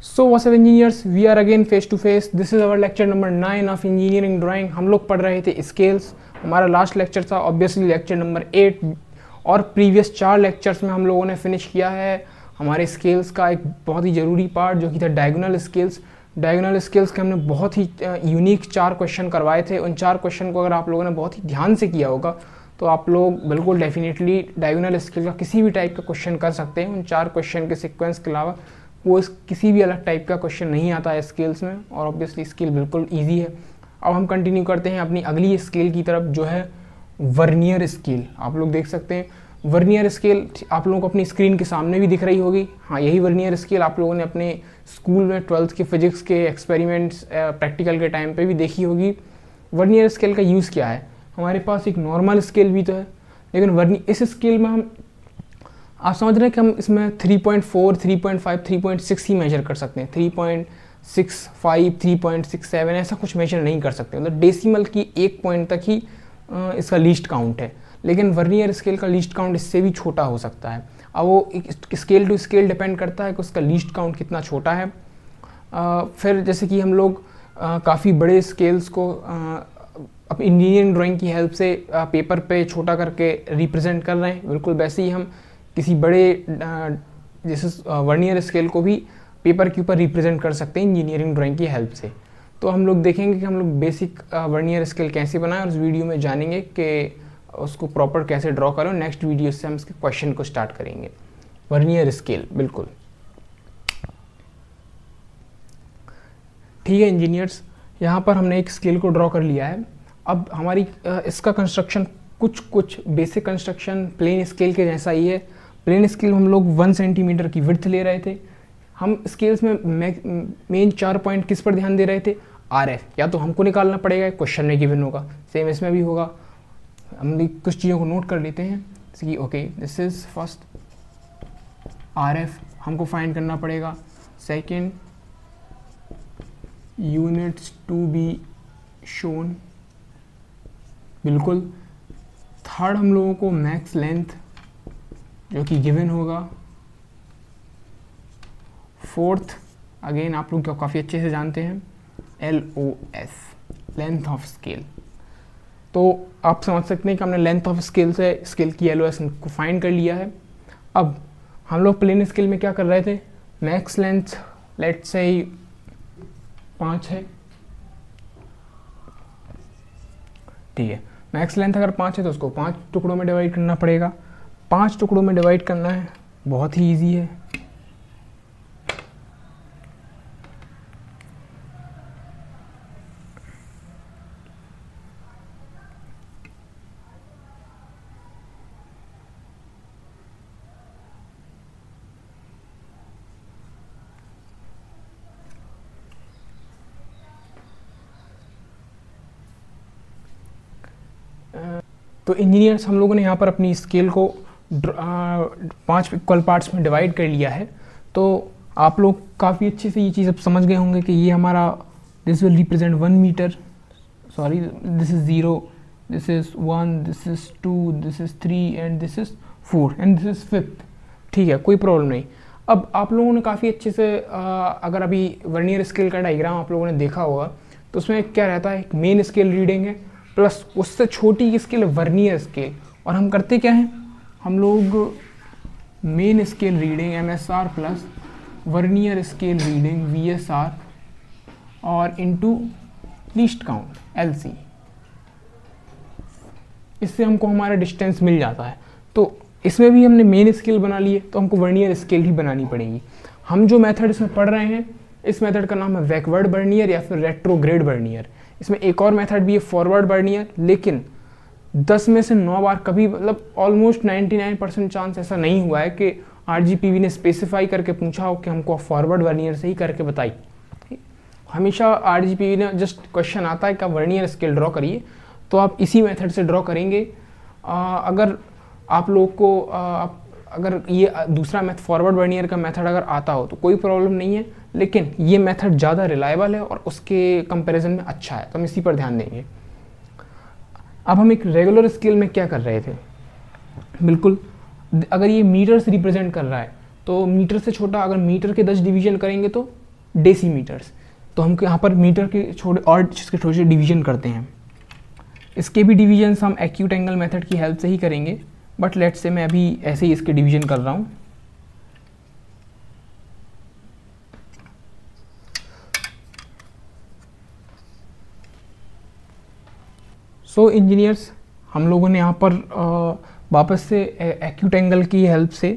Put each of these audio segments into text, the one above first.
So what's up engineers, we are again face to face. This is our lecture number 9 of engineering drawing. हम लोग पढ़ रहे थे scales. हमारा last lecture था ऑब्वियसली लेक्चर नंबर 8 और प्रीवियस 4 लेक्चर्स में हम लोगों ने फिनिश किया है हमारे स्केल्स का एक बहुत ही ज़रूरी पार्ट जो कि था डायगोनल स्केल्स। डायगोनल स्केल्स के हमने बहुत ही यूनिक 4 क्वेश्चन करवाए थे। उन 4 क्वेश्चन को अगर आप लोगों ने बहुत ही ध्यान से किया होगा तो आप लोग बिल्कुल डेफिनेटली डायगोनल स्केल का किसी भी टाइप का क्वेश्चन कर सकते हैं। उन 4 क्वेश्चन के सीक्वेंस के अलावा वो किसी भी अलग टाइप का क्वेश्चन नहीं आता है स्केल्स में, और ऑब्वियसली स्केल बिल्कुल ईजी है। अब हम कंटिन्यू करते हैं अपनी अगली स्केल की तरफ जो है वर्नियर स्केल। आप लोग देख सकते हैं वर्नियर स्केल आप लोगों को अपनी स्क्रीन के सामने भी दिख रही होगी। हाँ, यही वर्नियर स्केल आप लोगों ने अपने स्कूल में 12th के फिजिक्स के एक्सपेरिमेंट्स प्रैक्टिकल के टाइम पे भी देखी होगी। वर्नियर स्केल का यूज़ क्या है? हमारे पास एक नॉर्मल स्केल भी तो है, लेकिन इस स्केल में हम आप समझ रहे हैं कि हम इसमें 3.4, 3.5, 3.6 ही मेजर कर सकते हैं। 3.65, 3.67 ऐसा कुछ मेजर नहीं कर सकते। मतलब डेसिमल की 1 पॉइंट तक ही इसका लीस्ट काउंट है, लेकिन वर्नियर स्केल का लीस्ट काउंट इससे भी छोटा हो सकता है। अब वो स्केल टू स्केल डिपेंड करता है कि उसका लीस्ट काउंट कितना छोटा है। फिर जैसे कि हम लोग काफ़ी बड़े स्केल्स को अब इंजीनियरिंग ड्राइंग की हेल्प से पेपर पे छोटा करके रिप्रेजेंट कर रहे हैं, बिल्कुल वैसे ही हम किसी बड़े जैसे वर्नियर स्केल को भी पेपर के ऊपर रिप्रेजेंट कर सकते हैं इंजीनियरिंग ड्राइंग की हेल्प से। तो हम लोग देखेंगे कि हम लोग बेसिक वर्नियर स्केल कैसे बनाएं और इस वीडियो में जानेंगे कि उसको प्रॉपर कैसे ड्रॉ करें। नेक्स्ट वीडियो से हम इसके क्वेश्चन को स्टार्ट करेंगे। वर्नियर स्केल बिल्कुल ठीक है इंजीनियर्स, यहाँ पर हमने एक स्केल को ड्रॉ कर लिया है। अब हमारी इसका कंस्ट्रक्शन कुछ बेसिक कंस्ट्रक्शन प्लेन स्केल के जैसा ही है। प्लेन स्केल हम लोग 1 सेंटीमीटर की विड्थ ले रहे थे। हम स्केल्स में मेन 4 पॉइंट किस पर ध्यान दे रहे थे? RF, या तो हमको निकालना पड़ेगा, क्वेश्चन में गिवन होगा, सेम इसमें भी होगा। हम भी कुछ चीज़ों को नोट कर लेते हैं कि okay this is first RF हमको फाइंड करना पड़ेगा। Second units to be shown, बिल्कुल। थर्ड हम लोगों को मैक्स लेंथ जो कि गिवन होगा। फोर्थ अगेन आप लोग काफ़ी अच्छे से जानते हैं LOS, लेंथ ऑफ स्केल। तो आप समझ सकते हैं कि हमने लेंथ ऑफ स्केल से स्केल की LOS को फाइंड कर लिया है। अब हम लोग प्लेन स्केल में क्या कर रहे थे? मैक्स लेंथ लेट्स से 5 है, ठीक है। मैक्स लेंथ अगर 5 है तो उसको 5 टुकड़ों में डिवाइड करना पड़ेगा। 5 टुकड़ों में डिवाइड करना है, बहुत ही इजी है। तो इंजीनियर्स हम लोगों ने यहाँ पर अपनी स्केल को 5 इक्वल पार्ट्स में डिवाइड कर लिया है। तो आप लोग काफ़ी अच्छे से ये चीज़ अब समझ गए होंगे कि ये हमारा this will represent 1 metre, sorry this is 0, this is 1, this is 2, this is 3 and this is 4 and this is 5th, ठीक है, कोई प्रॉब्लम नहीं। अब आप लोगों ने काफ़ी अच्छे से अगर अभी वर्नियर स्केल का डायग्राम आप लोगों ने देखा होगा तो उसमें क्या रहता है, एक मेन स्केल रीडिंग है प्लस उससे छोटी स्केल वर्नियर स्केल। और हम करते क्या हैं, हम लोग main scale reading MSR plus vernier scale reading VSR और इनटू लीस्ट काउंट LC, इससे हमको हमारा डिस्टेंस मिल जाता है। तो इसमें भी हमने मेन स्केल बना लिए तो हमको वर्नियर स्केल ही बनानी पड़ेगी। हम जो मेथड इसमें पढ़ रहे हैं इस मेथड का नाम है बैकवर्ड वर्नियर या फिर रेट्रोग्रेड वर्नियर। इसमें एक और मेथड भी है फॉरवर्ड वर्नियर, लेकिन 10 में से 9 बार कभी मतलब ऑलमोस्ट 99% चांस ऐसा नहीं हुआ है कि RGPV ने स्पेसिफाई करके पूछा हो कि हमको फॉरवर्ड वर्नियर से ही करके बताई। हमेशा RGPV ने जस्ट क्वेश्चन आता है कि आप वर्नियर स्केल ड्रॉ करिए तो आप इसी मेथड से ड्रॉ करेंगे। अगर आप लोग को अगर ये दूसरा फॉरवर्ड वर्नियर का मेथड अगर आता हो तो कोई प्रॉब्लम नहीं है, लेकिन ये मेथड ज़्यादा रिलायबल है और उसके कंपैरिजन में अच्छा है, तो हम इसी पर ध्यान देंगे। अब हम एक रेगुलर स्केल में क्या कर रहे थे, बिल्कुल अगर ये मीटर से रिप्रेजेंट कर रहा है तो मीटर से छोटा, अगर मीटर के 10 डिवीजन करेंगे तो डेसीमीटर्स। तो हम यहाँ पर मीटर के छोटे और जिसके छोटे डिवीजन करते हैं। इसके भी डिवीजन्स हम एक्यूट एंगल मेथड की हेल्प से ही करेंगे, बट लेट्स से मैं अभी ऐसे ही इसके डिवीजन कर रहा हूँ। सो इंजीनियर्स, हम लोगों ने यहाँ पर वापस से एक्यूट एंगल की हेल्प से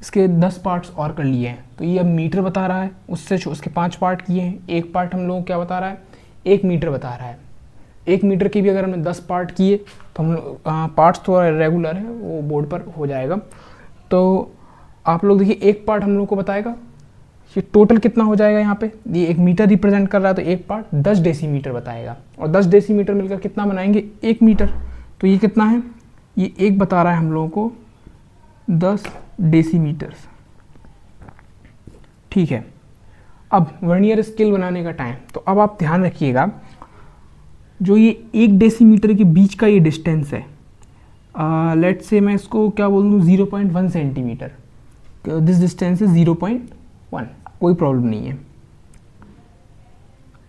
इसके 10 पार्ट्स और कर लिए हैं। तो ये अब मीटर बता रहा है, उसके 5 पार्ट किए हैं। एक पार्ट हम लोगों को क्या बता रहा है, 1 मीटर बता रहा है। 1 मीटर की भी अगर हमने 10 पार्ट किए तो हम पार्ट्स थोड़ा रेगुलर है, वो बोर्ड पर हो जाएगा। तो आप लोग देखिए, एक पार्ट हम लोग को बताएगा ये टोटल कितना हो जाएगा। यहाँ पे ये 1 मीटर रिप्रेजेंट कर रहा है, तो एक पार्ट 10 डेसीमीटर बताएगा, और 10 डेसीमीटर मिलकर कितना बनाएंगे, 1 मीटर। तो ये कितना है, ये एक बता रहा है हम लोगों को 10 डेसीमीटर्स। ठीक है, अब वर्नियर स्केल बनाने का टाइम। तो अब आप ध्यान रखिएगा, जो ये 1 डेसीमीटर के बीच का ये डिस्टेंस है, लेट्स से मैं इसको क्या बोल दूँ, 0.1 सेंटीमीटर। दिस डिस्टेंस इज 0.1, कोई प्रॉब्लम नहीं है।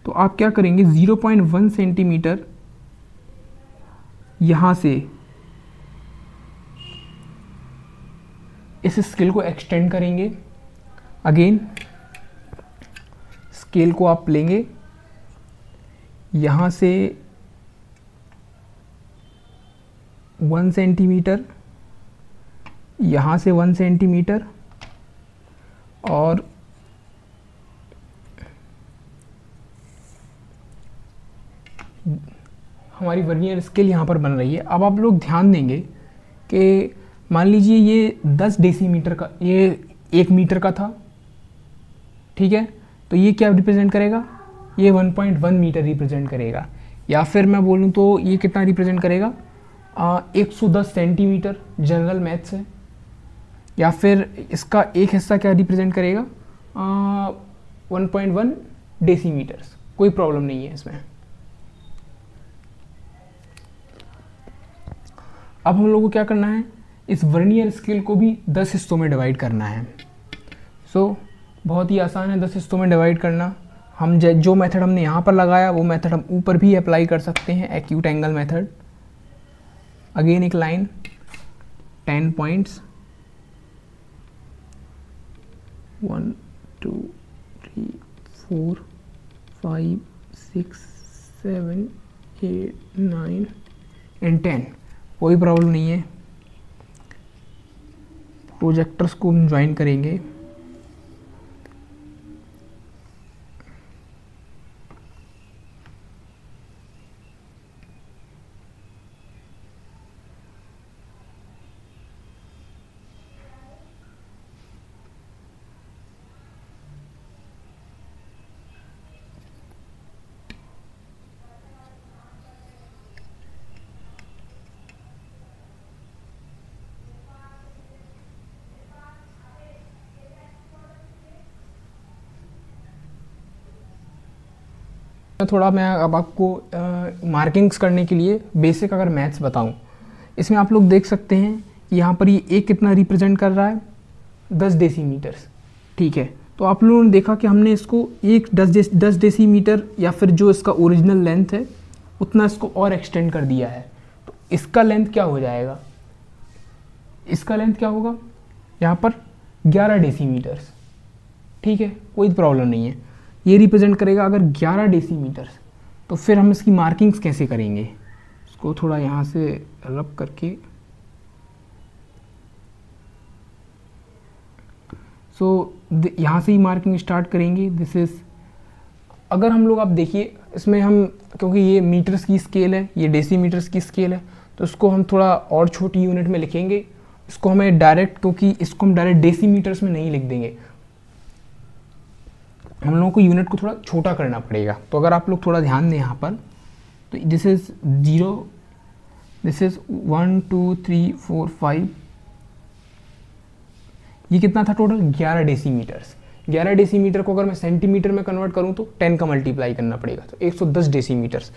तो आप क्या करेंगे, 0.1 सेंटीमीटर यहाँ से इस स्केल को एक्सटेंड करेंगे। अगेन स्केल को आप लेंगे यहाँ से 1 सेंटीमीटर, यहाँ से 1 सेंटीमीटर, और हमारी वर्नियर स्केल यहाँ पर बन रही है। अब आप लोग ध्यान देंगे कि मान लीजिए ये 10 डेसीमीटर का, ये 1 मीटर का था, ठीक है। तो ये क्या रिप्रेजेंट करेगा, ये 1.1 मीटर रिप्रेजेंट करेगा। या फिर मैं बोलूँ तो ये कितना रिप्रेजेंट करेगा, 110 सेंटीमीटर, जनरल मैथ्स है। या फिर इसका एक हिस्सा क्या रिप्रेजेंट करेगा, 1.1 डेसीमीटर्स, कोई प्रॉब्लम नहीं है इसमें। अब हम लोगों को क्या करना है, इस वर्नियर स्केल को भी 10 हिस्सों में डिवाइड करना है। सो बहुत ही आसान है 10 हिस्सों में डिवाइड करना। हम जो मेथड हमने यहाँ पर लगाया वो मेथड हम ऊपर भी अप्लाई कर सकते हैं, एक्यूट एंगल मेथड। अगेन एक लाइन, 10 पॉइंट्स, 1 2 3 4 5 6 7 8 9 एंड 10, कोई प्रॉब्लम नहीं है। प्रोजेक्टर्स को हम ज्वाइन करेंगे। थोड़ा मैं अब आपको मार्किंग्स करने के लिए बेसिक अगर मैथ्स बताऊं, इसमें आप लोग देख सकते हैं यहाँ पर ये एक कितना रिप्रेजेंट कर रहा है, 10 डेसीमीटर्स। ठीक है, तो आप लोगों ने देखा कि हमने इसको एक 10 डेसीमीटर या फिर जो इसका ओरिजिनल लेंथ है उतना इसको और एक्सटेंड कर दिया है। तो इसका लेंथ क्या हो जाएगा, इसका लेंथ क्या होगा यहाँ पर 11 डेसीमीटर्स। ठीक है, कोई प्रॉब्लम नहीं है। ये रिप्रेजेंट करेगा अगर 11 डेसीमीटर्स। तो फिर हम इसकी मार्किंग्स कैसे करेंगे, इसको थोड़ा यहाँ से रब करके, यहाँ से ही मार्किंग स्टार्ट करेंगे। दिस इज़, अगर हम लोग आप देखिए इसमें हम, क्योंकि ये मीटर्स की स्केल है, ये डेसीमीटर्स की स्केल है, तो इसको हम थोड़ा और छोटी यूनिट में लिखेंगे। इसको हमें डायरेक्ट, क्योंकि इसको हम डायरेक्ट डेसीमीटर्स में नहीं लिख देंगे, हम लोगों को यूनिट को थोड़ा छोटा करना पड़ेगा। तो अगर आप लोग थोड़ा ध्यान दें यहाँ पर, तो दिस इज़ 0, दिस इज़ 1 2 3 4 5, ये कितना था टोटल, 11 डेसीमीटर्स। 11 डेसीमीटर को अगर मैं सेंटीमीटर में कन्वर्ट करूँ तो 10 का मल्टीप्लाई करना पड़ेगा, तो 110 डेसीमीटर्स।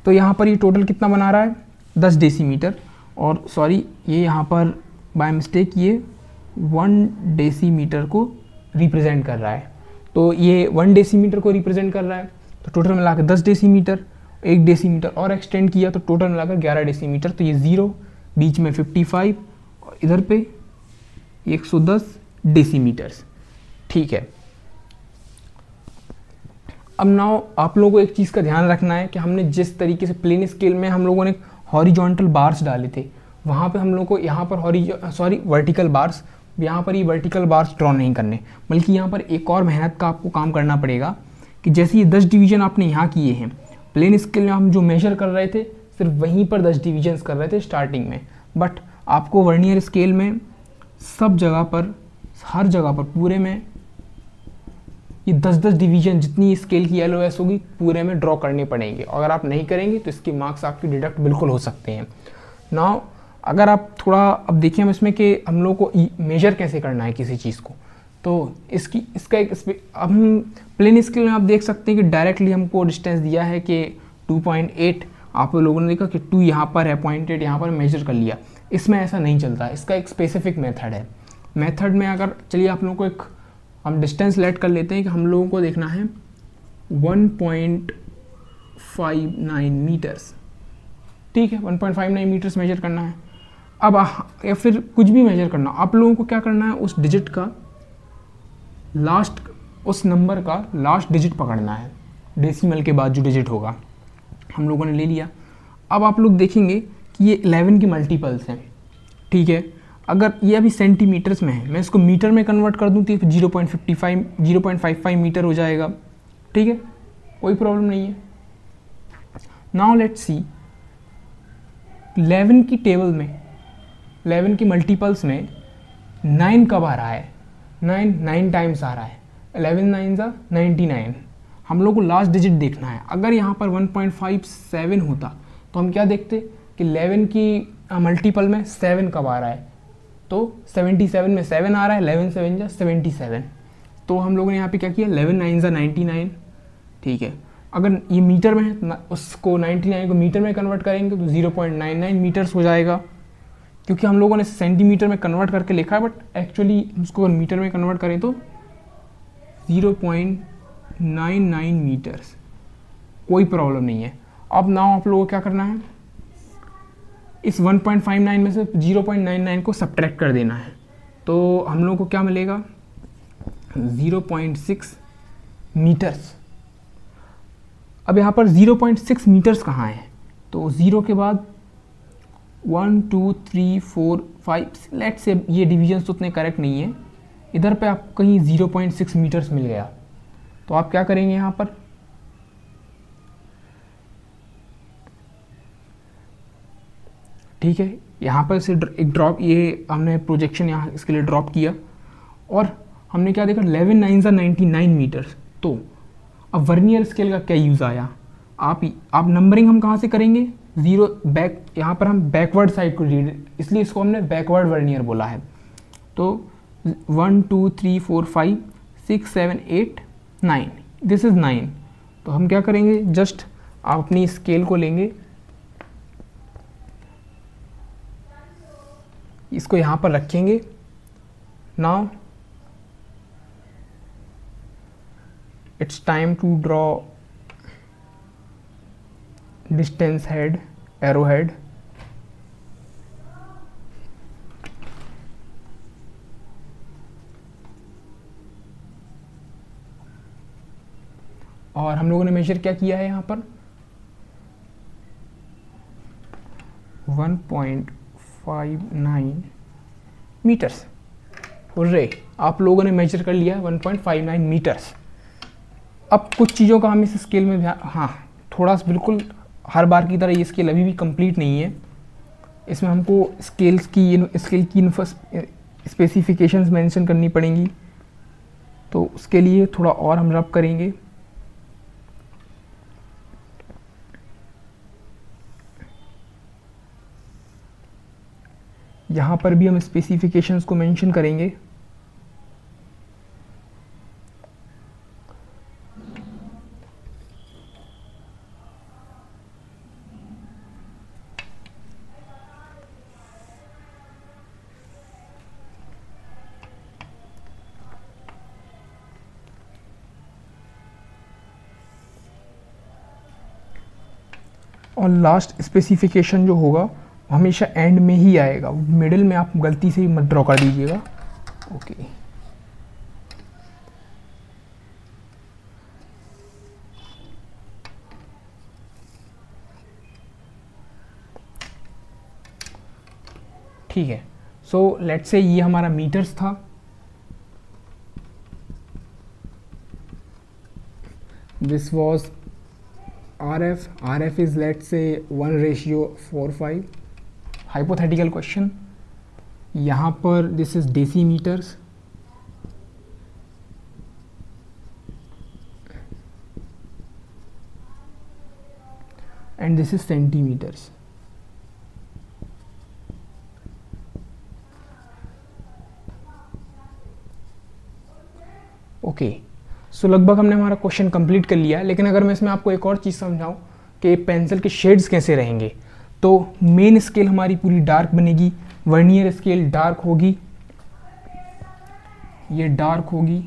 तो यहाँ पर ये टोटल कितना बना रहा है, 10 डेसीमीटर। और सॉरी, ये यहाँ पर बाय मिस्टेक ये 1 डेसीमीटर को रिप्रेजेंट कर रहा है। तो तो ये 1 डेसीमीटर को रिप्रेजेंट कर रहा है, तो टोटल मिलाकर 10 डेसीमीटर, 1 डेसीमीटर और एक्सटेंड किया तो टोटल मिलाकर 11 डेसीमीटर। तो ये 0, बीच में 55 और इधर पे 110 डेसीमीटर्स। ठीक है, अब नाउ आप लोगों को एक चीज़ का ध्यान रखना है कि हमने जिस तरीके से प्लेन स्केल में हम लोगों ने हॉरिजॉन्टल बार्स डाले थे, वहाँ पे हम लोग को यहाँ पर वर्टिकल बार्स, यहाँ पर ये वर्टिकल बार्स ड्रॉ नहीं करने, बल्कि यहाँ पर एक और मेहनत का आपको काम करना पड़ेगा कि जैसे ये 10 डिवीजन आपने यहाँ किए हैं, प्लेन स्केल में हम जो मेजर कर रहे थे सिर्फ वहीं पर 10 डिवीजन्स कर रहे थे स्टार्टिंग में, बट आपको वर्नियर स्केल में सब जगह पर, हर जगह पर पूरे में ये 10-10 डिवीजन जितनी स्केल की LOS होगी पूरे में ड्रॉ करने पड़ेंगे। अगर आप नहीं करेंगे तो इसके मार्क्स आपके डिडक्ट बिल्कुल हो सकते हैं। नाउ अगर आप थोड़ा अब देखिए हम इसमें कि हम लोग को मेजर कैसे करना है किसी चीज़ को, तो इसका एक अब हम प्लेन स्केल में आप देख सकते हैं कि डायरेक्टली हमको डिस्टेंस दिया है कि 2.8, आप लोगों ने देखा कि 2 यहाँ पर है, 0.8 यहाँ पर मेजर कर लिया। इसमें ऐसा नहीं चलता, इसका एक स्पेसिफिक मेथड है। मेथड में अगर चलिए आप लोगों को एक हम डिस्टेंस लेट कर लेते हैं कि हम लोगों को देखना है 1.59 मीटर्स। ठीक है, 1.59 मीटर्स मेजर करना है। अब या फिर कुछ भी मेजर करना, आप लोगों को क्या करना है, उस डिजिट का लास्ट, उस नंबर का लास्ट डिजिट पकड़ना है, डेसिमल के बाद जो डिजिट होगा। हम लोगों ने ले लिया। अब आप लोग देखेंगे कि ये 11 के मल्टीपल्स हैं। ठीक है, अगर ये अभी सेंटीमीटर्स में है, मैं इसको मीटर में कन्वर्ट कर दूँ तो 0.55 मीटर हो जाएगा। ठीक है, कोई प्रॉब्लम नहीं है। नाउ लेट्स सी 11 की टेबल में, 11 की मल्टीपल्स में 9 कब आ रहा है, 9 टाइम्स आ रहा है। 11 9 ज़ा 99। हम लोग को लास्ट डिजिट देखना है। अगर यहाँ पर 1.57 होता तो हम क्या देखते कि 11 की मल्टीपल में 7 कब आ रहा है, तो 77 में 7 आ रहा है, 11 7 जा 77। तो हम लोगों ने यहाँ पे क्या किया, 11 9 जा 99। ठीक है, अगर ये मीटर में है उसको 99 को मीटर में कन्वर्ट करेंगे तो 0.99 मीटर्स हो जाएगा, क्योंकि हम लोगों ने सेंटीमीटर में कन्वर्ट करके लिखा है, बट एक्चुअली उसको अगर मीटर में कन्वर्ट करें तो 0.99 मीटर्स। कोई प्रॉब्लम नहीं है। अब नाउ आप लोगों को क्या करना है, इस 1.59 में से 0.99 को सब्ट्रैक्ट कर देना है। तो हम लोगों को क्या मिलेगा, 0.6 मीटर्स। अब यहाँ पर 0.6 मीटर्स कहाँ है, तो 0 के बाद 1 2 3 4 5, लेट्स से ये डिवीजन तो उतने करेक्ट नहीं है, इधर पे आपको कहीं 0.6 मीटर्स मिल गया। तो आप क्या करेंगे यहाँ पर, ठीक है, यहाँ पर से एक ड्रॉप, ये हमने प्रोजेक्शन यहाँ इसके लिए ड्रॉप किया और हमने क्या देखा, 11 9 ज़ा 99 मीटर्स। तो अब वर्नियर स्केल का क्या यूज़ आया, आप नंबरिंग हम कहाँ से करेंगे, 0 बैक, यहाँ पर हम बैकवर्ड साइड को रीड, इसलिए इसको हमने बैकवर्ड वर्नियर बोला है। तो 1 2 3 4 5 6 7 8 9, दिस इज़ 9। तो हम क्या करेंगे, जस्ट आप अपनी स्केल को लेंगे, इसको यहाँ पर रखेंगे। Now it's time to draw distance head, arrow head. और हम लोगों ने मेजर क्या किया है यहाँ पर, 1.59 मीटर्स। हुर्रे, आप लोगों ने मेजर कर लिया है 1.59 मीटर्स। अब कुछ चीज़ों का हम इस स्केल में ध्यान, हाँ थोड़ा सा, बिल्कुल हर बार की तरह ये स्केल अभी भी कंप्लीट नहीं है। इसमें हमको स्केल की स्पेसिफिकेशंस मेंशन करनी पड़ेंगी, तो उसके लिए थोड़ा और हम रब करेंगे। यहाँ पर भी हम स्पेसिफिकेशंस को मेंशन करेंगे। और लास्ट स्पेसिफिकेशन जो होगा वो हमेशा एंड में ही आएगा, मिडिल में आप गलती से ही मत ड्रॉ कर दीजिएगा। ओके ठीक है। सो लेट्स से ये हमारा मीटर्स था, this was RF is let's say 1:45। Hypothetical question, यहाँ पर this is decimetres and this is centimetres. Okay so लगभग हमने हमारा क्वेश्चन कंप्लीट कर लिया। लेकिन अगर मैं इसमें आपको एक और चीज़ समझाऊं कि पेंसिल के शेड्स कैसे रहेंगे, तो मेन स्केल हमारी पूरी डार्क बनेगी, वर्नियर स्केल डार्क होगी, ये डार्क होगी,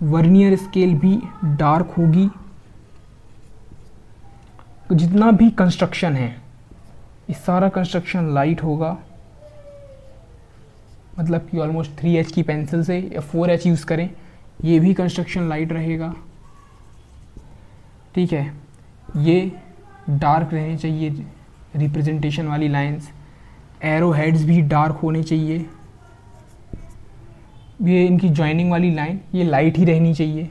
वर्नियर स्केल भी डार्क होगी। तो जितना भी कंस्ट्रक्शन है ये सारा कंस्ट्रक्शन लाइट होगा, मतलब कि ऑलमोस्ट 3H की पेंसिल से या 4H यूज़ करें, ये भी कंस्ट्रक्शन लाइट रहेगा। ठीक है, ये डार्क रहने चाहिए रिप्रेजेंटेशन वाली लाइंस, एरो हेड्स भी डार्क होने चाहिए, ये इनकी जॉइनिंग वाली लाइन ये लाइट ही रहनी चाहिए।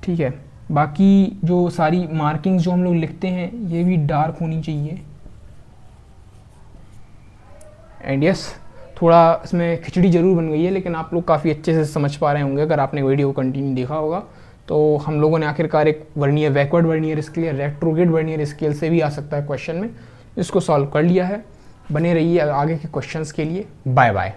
ठीक है, बाकी जो सारी मार्किंग्स जो हम लोग लिखते हैं ये भी डार्क होनी चाहिए। एंड यस, थोड़ा इसमें खिचड़ी ज़रूर बन गई है, लेकिन आप लोग काफ़ी अच्छे से समझ पा रहे होंगे अगर आपने वीडियो को कंटिन्यू देखा होगा। तो हम लोगों ने आखिरकार एक वर्नियर बैकवर्ड वर्नियर स्केल या रेट्रोग्रेड वर्नियर स्केल से भी आ सकता है क्वेश्चन में, इसको सॉल्व कर लिया है। बने रहिए आगे के क्वेश्चंस के लिए। Bye bye.